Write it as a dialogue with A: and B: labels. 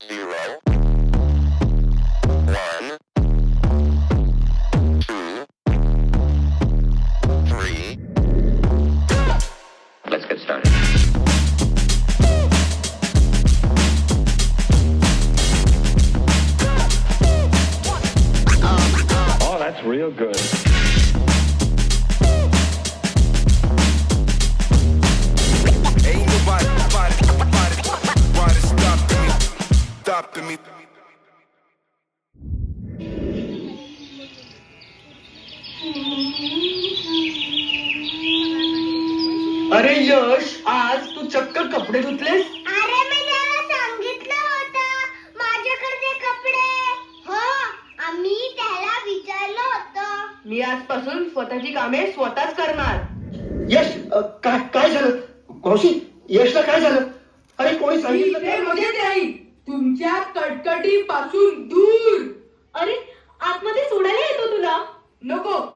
A: 0, 1, 2, 3. Let's get started.
B: Oh, that's real good.
C: Ain't nobody stopping me.
D: अरे यश, आज तू चक्क कपडे धुतलेस?
E: अरे मी त्याला सांगितलं होतं माझ्याकडे कपडे. हो, आम्ही त्याला विचारलं होतं.
D: मी आजपासून स्वतःची कामे स्वतःच करणार.
F: यश, काय झालं? मावशी, यशला काय झालं? अरे कोणी सांगितलं?
G: इथे मजेत राहील तुमच्या कटकटी पासून दूर.
E: अरे आतमध्ये सोडायला येतो तुला.
G: नको